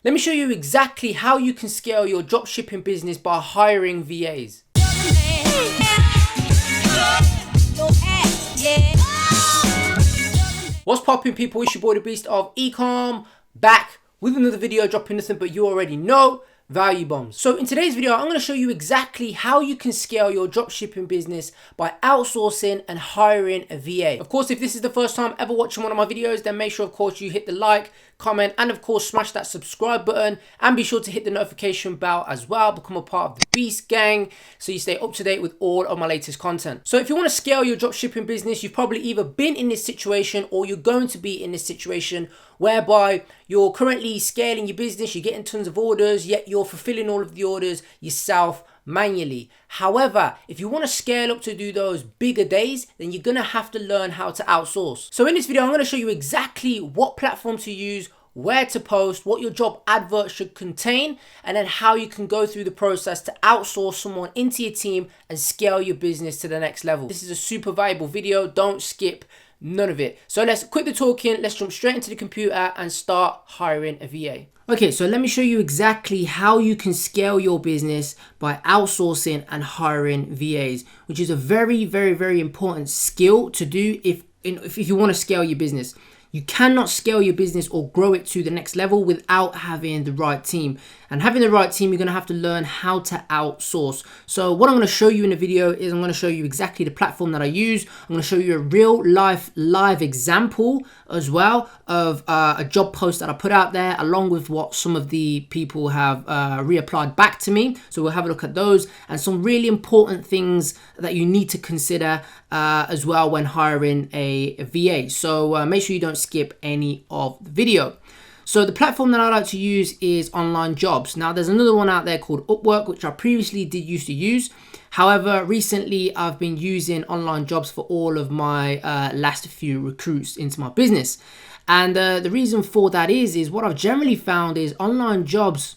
Let me show you exactly how you can scale your dropshipping business by hiring VAs. What's poppin', people? It's your boy the Beast of Ecom, back with another video, dropping nothing but you already know, value bombs. So in today's video, I'm going to show you exactly how you can scale your dropshipping business by outsourcing and hiring a VA. Of course, if this is the first time ever watching one of my videos, then make sure, of course, you hit the like, comment, and of course, smash that subscribe button, and be sure to hit the notification bell as well. Become a part of the Beast gang so you stay up to date with all of my latest content. So if you want to scale your dropshipping business, you've probably either been in this situation or you're going to be in this situation whereby you're currently scaling your business, you're getting tons of orders, yet you're fulfilling all of the orders yourself manually. However, if you want to scale up to do those bigger days, then you're going to have to learn how to outsource. So in this video, I'm going to show you exactly what platform to use, where to post, what your job advert should contain, and then how you can go through the process to outsource someone into your team and scale your business to the next level. This is a super valuable video. Don't skip none of it. So let's quit the talking. Let's jump straight into the computer and start hiring a VA. Okay, so let me show you exactly how you can scale your business by outsourcing and hiring VAs, which is a very, very, very important skill to do if you want to scale your business. You cannot scale your business or grow it to the next level without having the right team. And having the right team, you're going to have to learn how to outsource. So what I'm going to show you in the video is I'm going to show you exactly the platform that I use. I'm going to show you a real life live example as well of a job post that I put out there, along with what some of the people have reapplied back to me. So we'll have a look at those and some really important things that you need to consider as well when hiring a VA. So make sure you don't skip any of the video. So the platform that I like to use is Online Jobs. Now there's another one out there called Upwork, which I previously used to use. However, recently I've been using Online Jobs for all of my last few recruits into my business. And the reason for that is what I've generally found is Online Jobs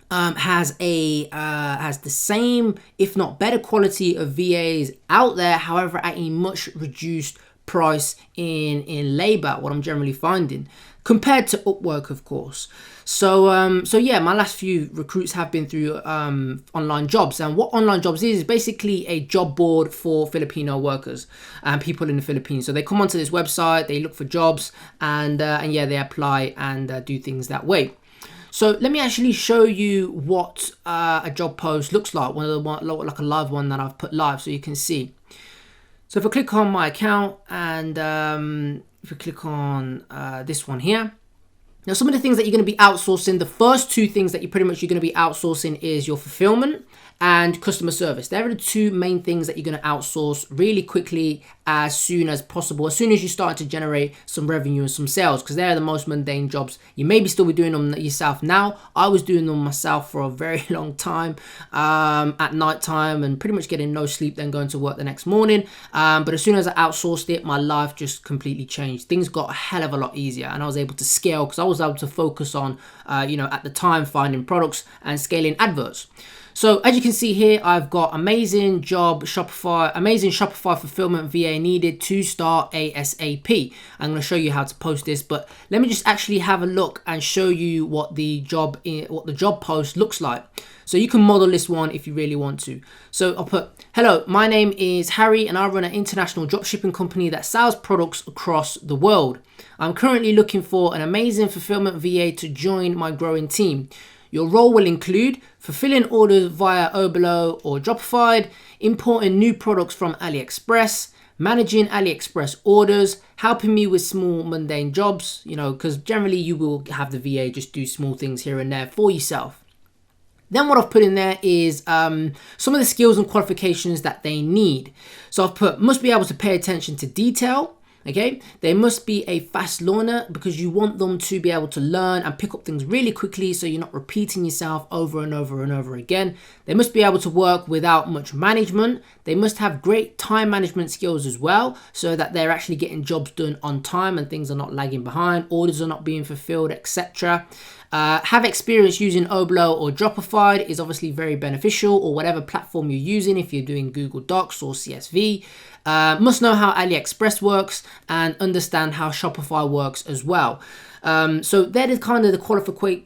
has the same, if not better quality of VAs out there, however, at a much reduced price in labor, what I'm generally finding, compared to Upwork, of course. So yeah, my last few recruits have been through Online Jobs. And what Online Jobs is basically a job board for Filipino workers and people in the Philippines. So they come onto this website, they look for jobs, and yeah, they apply and do things that way. So let me actually show you what a job post looks like, like a live one that I've put live so you can see. So if I click on my account and if we click on this one here, now some of the things that you're going to be outsourcing, the first two things that you're going to be outsourcing is your fulfillment and customer service. They're the two main things that you're going to outsource really quickly as soon as possible, as soon as you start to generate some revenue and some sales, because they're the most mundane jobs. You maybe still be doing them yourself now. I was doing them myself for a very long time at night time and pretty much getting no sleep, then going to work the next morning. But as soon as I outsourced it, my life just completely changed. Things got a hell of a lot easier and I was able to scale because I was able to focus on, at the time, finding products and scaling adverts. So as you can see here, I've got amazing Shopify fulfillment VA needed to start ASAP. I'm going to show you how to post this, but let me just actually have a look and show you what the job post looks like. So you can model this one if you really want to. So I'll put, hello, my name is Harry and I run an international dropshipping company that sells products across the world. I'm currently looking for an amazing fulfillment VA to join my growing team. Your role will include fulfilling orders via Obolo or Shopify, importing new products from AliExpress, managing AliExpress orders, helping me with small mundane jobs, because generally you will have the VA just do small things here and there for yourself. Then what I've put in there is some of the skills and qualifications that they need. So I've put, must be able to pay attention to detail. Okay, they must be a fast learner because you want them to be able to learn and pick up things really quickly so you're not repeating yourself over and over and over again. They must be able to work without much management. They must have great time management skills as well so that they're actually getting jobs done on time and things are not lagging behind, orders are not being fulfilled, etc. Have experience using Obolo or Shopify is obviously very beneficial, or whatever platform you're using if you're doing Google Docs or CSV. Must know how AliExpress works and understand how Shopify works as well. So that is kind of the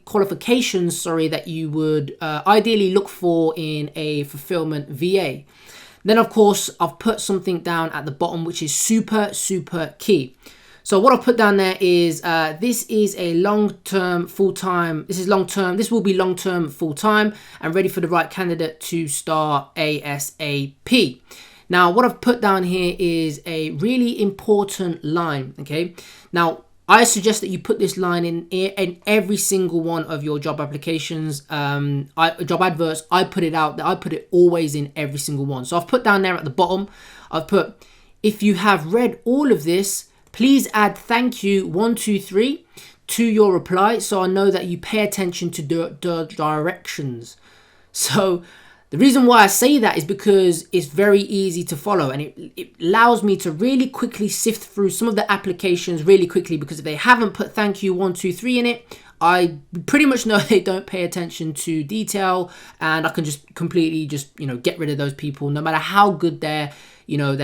qualifications, that you would ideally look for in a fulfillment VA. Then, of course, I've put something down at the bottom, which is super, super key. So what I've put down there is this is a long-term, full-time. This is long-term. This will be long-term, full-time, and ready for the right candidate to start ASAP. Now, what I've put down here is a really important line, okay? Now, I suggest that you put this line in every single one of your job applications, job adverts. I put it out. I put it always in every single one. So I've put down there at the bottom, I've put, if you have read all of this, please add thank you 123 to your reply, so I know that you pay attention to the directions. So the reason why I say that is because it's very easy to follow, and it allows me to really quickly sift through some of the applications really quickly, because if they haven't put thank you 123 in it, I pretty much know they don't pay attention to detail, and I can just completely get rid of those people, no matter how good their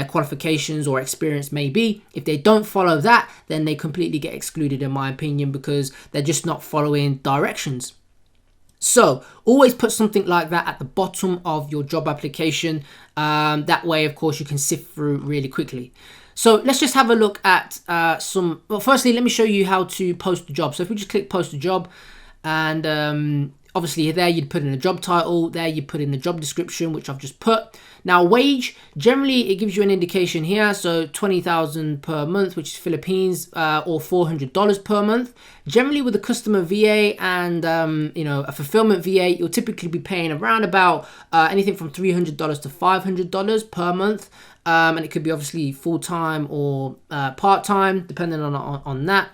qualifications or experience may be. If they don't follow that, then they completely get excluded, in my opinion, because they're just not following directions. So always put something like that at the bottom of your job application. That way, of course, you can sift through really quickly. So let's just have a look at well, firstly, let me show you how to post a job. So if we just click post a job, and obviously there you'd put in a job title, there you put in the job description, which I've just put. Now wage, generally it gives you an indication here, so 20,000 per month, which is Philippines, or $400 per month. Generally with a customer VA and a fulfillment VA, you'll typically be paying around about anything from $300 to $500 per month, and it could be obviously full-time or part-time, depending on that.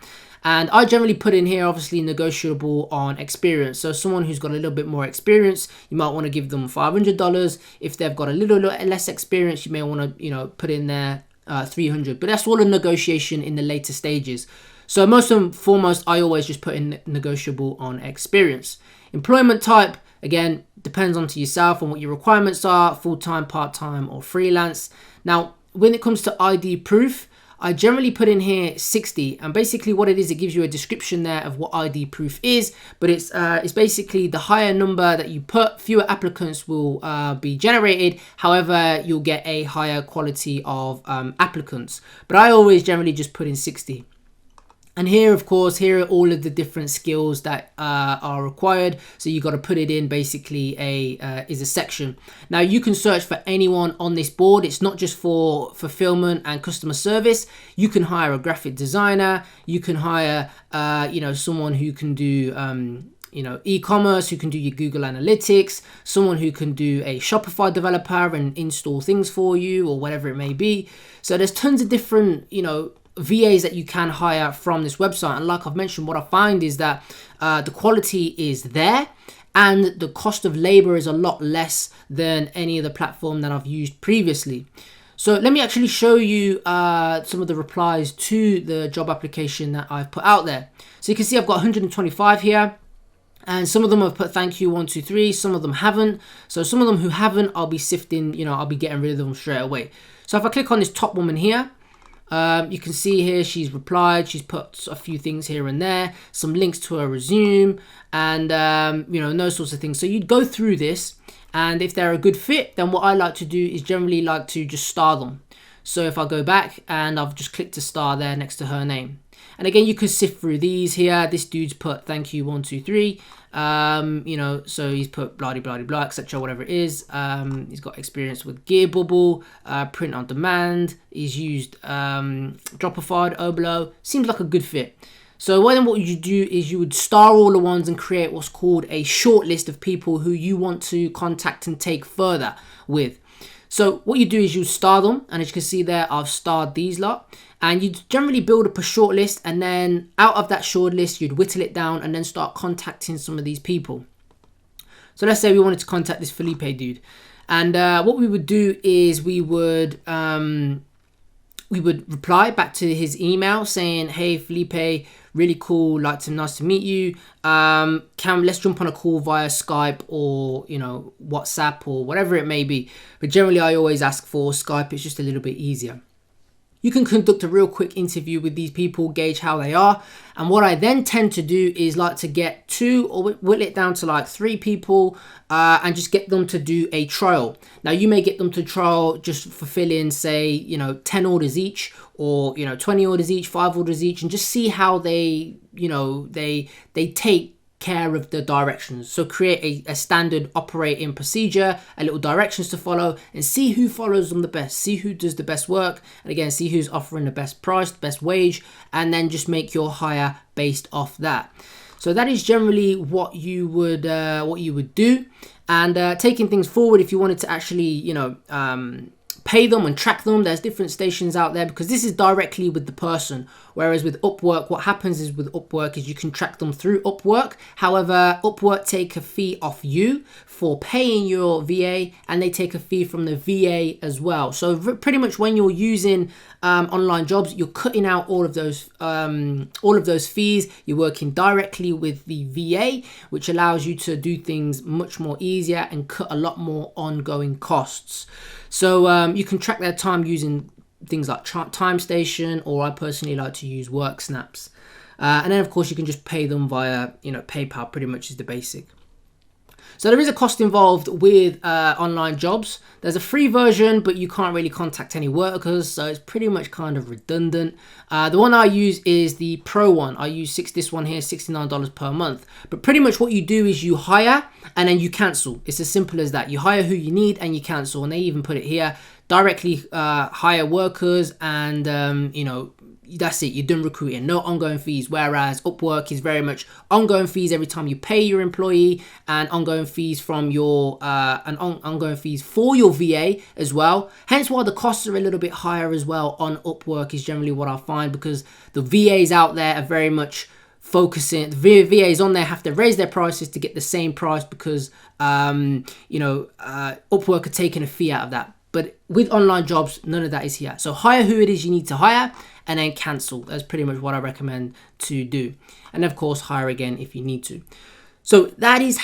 And I generally put in here, obviously, negotiable on experience. So someone who's got a little bit more experience, you might want to give them $500. If they've got a little less experience, you may want to, put in there $300. But that's all a negotiation in the later stages. So most and foremost, I always just put in negotiable on experience. Employment type, again, depends on to yourself and what your requirements are, full-time, part-time, or freelance. Now, when it comes to ID proof, I generally put in here 60, and basically what it is, it gives you a description there of what ID proof is, but it's basically the higher number that you put, fewer applicants will be generated. However, you'll get a higher quality of applicants, but I always generally just put in 60. And here, of course, here are all of the different skills that are required. So you got to put it in basically a section. Now you can search for anyone on this board. It's not just for fulfillment and customer service. You can hire a graphic designer. You can hire, someone who can do, e-commerce, who can do your Google Analytics, someone who can do a Shopify developer and install things for you, or whatever it may be. So there's tons of different, VAs that you can hire from this website. And like I've mentioned, what I find is that the quality is there, and the cost of labor is a lot less than any other platform that I've used previously. So let me actually show you some of the replies to the job application that I've put out there. So you can see I've got 125 here, and some of them have put thank you 123, some of them haven't. So some of them who haven't, I'll be sifting, I'll be getting rid of them straight away. So if I click on this top woman here, you can see here she's replied, she's put a few things here and there, some links to her resume, and those sorts of things. So you'd go through this, and if they're a good fit, then what I like to do is generally like to just star them. So if I go back and I've just clicked a star there next to her name, and again you can sift through these here. This dude's put thank you 123, so he's put blah blah blah etc, whatever it is. He's got experience with gear bubble, print on demand. He's used Shopify, Oblo. Seems like a good fit. So then what you do is you would star all the ones and create what's called a short list of people who you want to contact and take further with. So what you do is you star them, and as you can see there, I've starred these lot, and you generally build up a short list, and then out of that short list you'd whittle it down and then start contacting some of these people. So let's say we wanted to contact this Felipe dude, and what we would do is we would reply back to his email saying, hey Felipe, really cool, nice to meet you. Let's jump on a call via Skype or WhatsApp or whatever it may be. But generally I always ask for Skype, it's just a little bit easier. You can conduct a real quick interview with these people, gauge how they are. And what I then tend to do is like to get 2 or whittle it down to like 3 people and just get them to do a trial. Now you may get them to trial just fulfilling, say, you know, 10 orders each, or, you know, 20 orders each, 5 orders each, and just see how they, you know, they take care of the directions. So create a standard operating procedure, a little directions to follow, and see who follows them the best, see who does the best work, and again, see who's offering the best price, the best wage, and then just make your hire based off that. So that is generally what you would do. And taking things forward, if you wanted to actually, you know, pay them and track them, there's different stations out there, because this is directly with the person. Whereas with Upwork, what happens is with Upwork is you can track them through Upwork. However, Upwork take a fee off you for paying your VA, and they take a fee from the VA as well. So pretty much when you're using online jobs, you're cutting out all of those fees. You're working directly with the VA, which allows you to do things much more easier and cut a lot more ongoing costs. So you can track their time using things like Time Station, or I personally like to use Work Snaps. And then of course you can just pay them via, you know, PayPal, pretty much is the basic. So there is a cost involved with online jobs. There's a free version, but you can't really contact any workers, so it's pretty much kind of redundant. The one I use is the Pro one. I use this one here, $69 per month. But pretty much what you do is you hire and then you cancel. It's as simple as that. You hire who you need and you cancel. And they even put it here, directly hire workers, and you know, that's it, you're done recruiting, no ongoing fees. Whereas Upwork is very much ongoing fees every time you pay your employee, and ongoing fees from your ongoing fees for your VA as well. Hence why the costs are a little bit higher as well on Upwork, is generally what I find, because the VAs out there are very much focusing, the VAs on there have to raise their prices to get the same price, because you know, Upwork are taking a fee out of that. But with online jobs, none of that is here. So hire who it is you need to hire, and then cancel. That's pretty much what I recommend to do. And of course, hire again if you need to. So that is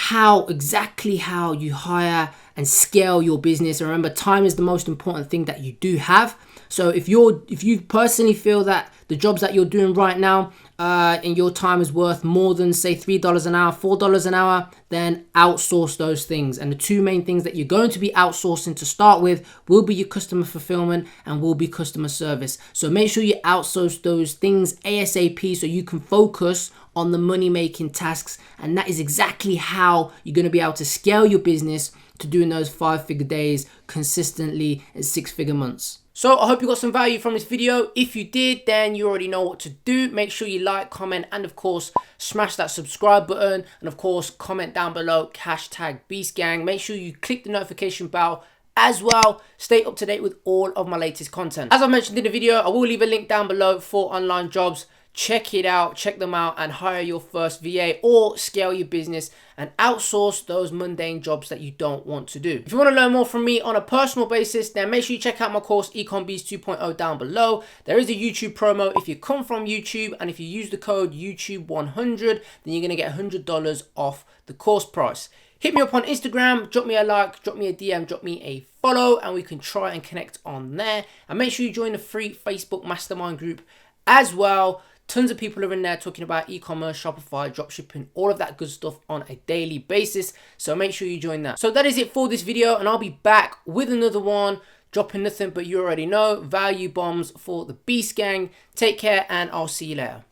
exactly how you hire and scale your business. And remember, time is the most important thing that you do have. So if you personally feel that the jobs that you're doing right now and your time is worth more than, say, $3 an hour, $4 an hour, then outsource those things. And the 2 main things that you're going to be outsourcing to start with will be your customer fulfillment and will be customer service. So make sure you outsource those things ASAP so you can focus on the money-making tasks. And that is exactly how you're going to be able to scale your business to doing those 5-figure days consistently in 6-figure months. So I hope you got some value from this video. If you did, then you already know what to do. Make sure you like, comment, and of course, smash that subscribe button. And of course, comment down below, #BeastGang. Make sure you click the notification bell as well. Stay up to date with all of my latest content. As I mentioned in the video, I will leave a link down below for online jobs. Check it out, check them out, and hire your first VA or scale your business and outsource those mundane jobs that you don't want to do. If you want to learn more from me on a personal basis, then make sure you check out my course Ecom Beast 2.0 down below. There is a YouTube promo. If you come from YouTube and if you use the code YouTube100, then you're going to get $100 off the course price. Hit me up on Instagram, drop me a like, drop me a DM, drop me a follow, and we can try and connect on there. And make sure you join the free Facebook mastermind group as well. Tons of people are in there talking about e-commerce, Shopify, dropshipping, all of that good stuff on a daily basis. So make sure you join that. So that is it for this video, and I'll be back with another one, dropping nothing but you already know, value bombs for the Beast Gang. Take care, and I'll see you later.